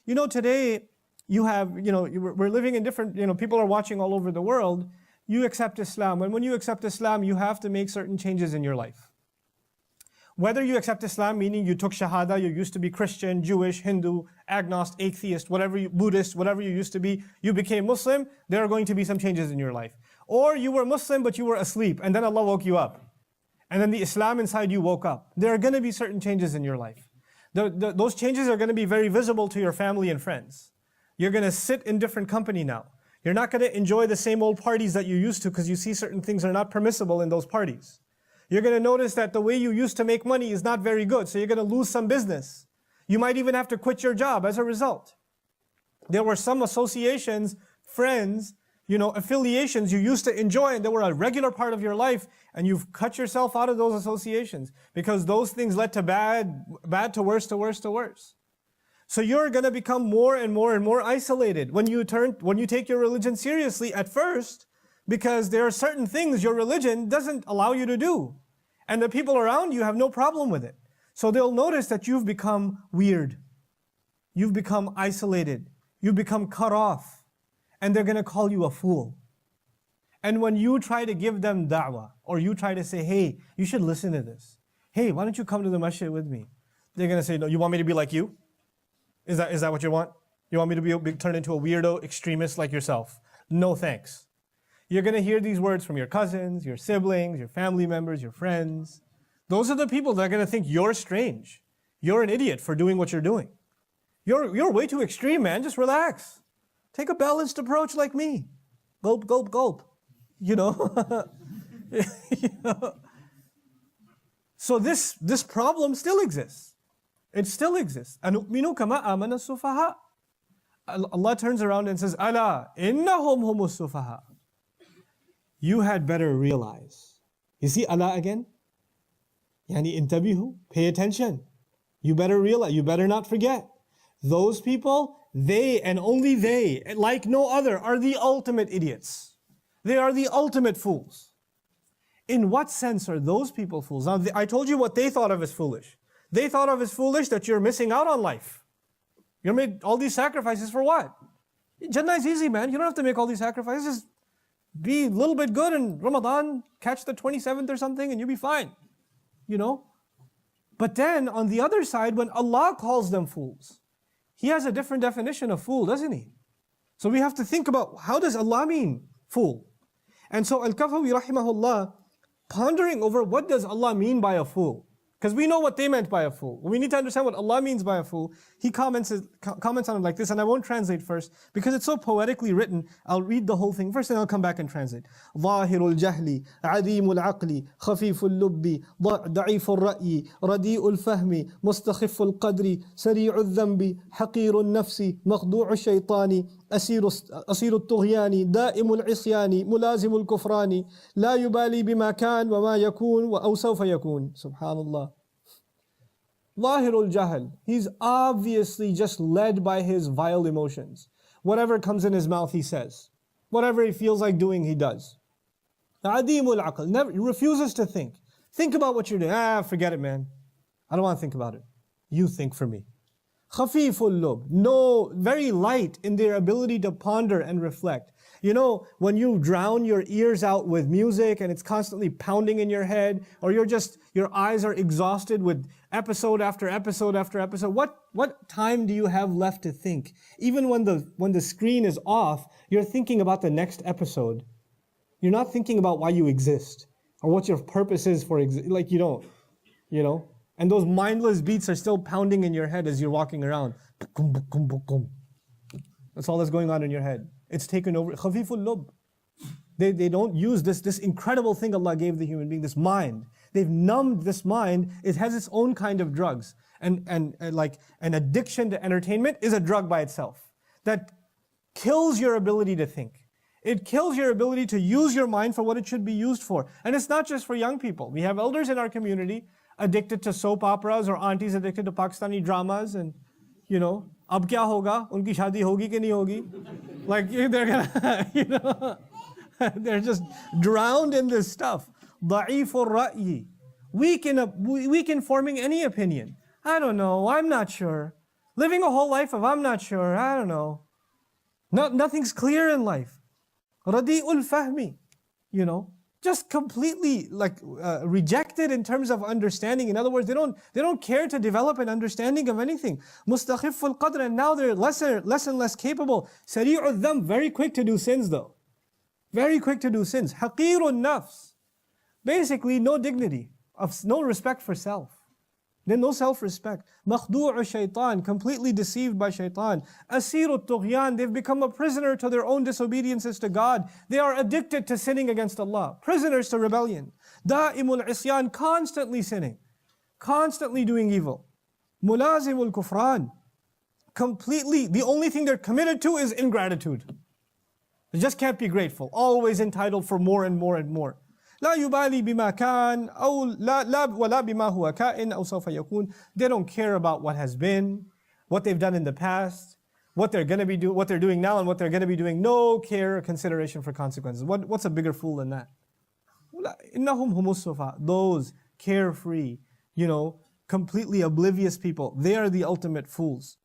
Today you have, we're living in different, people are watching all over the world. You accept Islam. And when you accept Islam, you have to make certain changes in your life. Whether you accept Islam, meaning you took Shahada, you used to be Christian, Jewish, Hindu, agnostic, atheist, Buddhist, whatever you used to be, you became Muslim, there are going to be some changes in your life. Or you were Muslim, but you were asleep, and then Allah woke you up. And then the Islam inside you woke up. There are going to be certain changes in your life. Those changes are going to be very visible to your family and friends. You're going to sit in different company now. You're not going to enjoy the same old parties that you used to because you see certain things are not permissible in those parties. You're going to notice that the way you used to make money is not very good, so you're going to lose some business. You might even have to quit your job as a result. There were some associations, friends, affiliations you used to enjoy and they were a regular part of your life, and you've cut yourself out of those associations because those things led to bad to worse to worse to worse. So you're going to become more and more and more isolated when you take your religion seriously at first, because there are certain things your religion doesn't allow you to do. And the people around you have no problem with it. So they'll notice that you've become weird. You've become isolated. You've become cut off. And they're going to call you a fool. And when you try to give them da'wah, or you try to say, hey, you should listen to this. Hey, why don't you come to the masjid with me? They're going to say, no, you want me to be like you? Is that what you want? You want me to be turned into a weirdo extremist like yourself? No thanks. You're going to hear these words from your cousins, your siblings, your family members, your friends. Those are the people that are going to think you're strange. You're an idiot for doing what you're doing. You're way too extreme, man. Just relax. Take a balanced approach like me. Gulp, gulp, gulp. So this problem still exists. It still exists. أَنُؤْمِنُ كَمَا آمَنَ السُّفَهَاءُ. Allah turns around and says, أَلَا إِنَّهُمْ هُمُ السُّفَهَاءُ. You had better realize. You see Allah again? Yani intabihu, pay attention. You better realize, you better not forget. Those people, they and only they, like no other, are the ultimate idiots. They are the ultimate fools. In what sense are those people fools? Now, I told you what they thought of as foolish. They thought of as foolish that you're missing out on life. You made all these sacrifices for what? Jannah is easy, man. You don't have to make all these sacrifices. Be a little bit good in Ramadan, catch the 27th or something, and you'll be fine. But then, on the other side, when Allah calls them fools, He has a different definition of fool, doesn't He? So we have to think about, how does Allah mean fool? And so Al-Kafawi rahimahullah, pondering over what does Allah mean by a fool? Because we know what they meant by a fool. We need to understand what Allah means by a fool. He comments on it like this, and I won't translate first because it's so poetically written. I'll read the whole thing first and I'll come back and translate. ظاهر الجهل عديم العقل خفيف اللب ضعيف الرأي رديء الفهم مستخف القدر سريع الذنب حقير النفس مخدوع الشيطان أسير الطغيان دائم العصيان ملازم الكفران لا يبالي بما كان وما يكون أو سوف يكون. Subhanallah. Zahirul Jahl. He's obviously just led by his vile emotions. Whatever comes in his mouth, he says. Whatever he feels like doing, he does. Adimul Aql. He refuses to think. Think about what you're doing. Forget it, man. I don't want to think about it. You think for me. Khafiful lub. No, very light in their ability to ponder and reflect. When you drown your ears out with music and it's constantly pounding in your head, or your eyes are exhausted with episode after episode after episode, what time do you have left to think? Even when the screen is off, you're thinking about the next episode. You're not thinking about why you exist or what your purpose is for like you don't, And those mindless beats are still pounding in your head as you're walking around. That's all that's going on in your head. It's taken over. Khafiful lub. They don't use this incredible thing Allah gave the human being, this mind. They've numbed this mind. It has its own kind of drugs. And like an addiction to entertainment is a drug by itself. That kills your ability to think. It kills your ability to use your mind for what it should be used for. And it's not just for young people. We have elders in our community addicted to soap operas, or aunties addicted to Pakistani dramas, and ab kya hoga? Unki shadi hogi ki nahi hogi? Like they're gonna, they're just drowned in this stuff. Da'ifur ra'yi. Weak in forming any opinion. I don't know, I'm not sure. Living a whole life of I'm not sure, I don't know. Nothing's clear in life. Radi'ul fahmi, just completely rejected in terms of understanding. In other words, they don't care to develop an understanding of anything. Mustakhiful qadr, and now they're less and less capable. Sari'ul dham, very quick to do sins though. Very quick to do sins. Haqirun nafs, basically no dignity, no respect for self. Then no self-respect. Makhdu'u shaitan, completely deceived by shaitan. Asiru tughyan, they've become a prisoner to their own disobediences to God. They are addicted to sinning against Allah. Prisoners to rebellion. Da'imul isyan, constantly sinning. Constantly doing evil. Mulazimul kufran, completely, the only thing they're committed to is ingratitude. They just can't be grateful. Always entitled for more and more and more. لا يبالي بما كان أو لا ولا بما هو كائن أو سوف يكون. They don't care about what has been, what they've done in the past, what they're going to be what they're doing now and what they're going to be doing. No care or consideration for consequences. What's a bigger fool than that? إنهم هم السفهاء. Those carefree, completely oblivious people, they are the ultimate fools.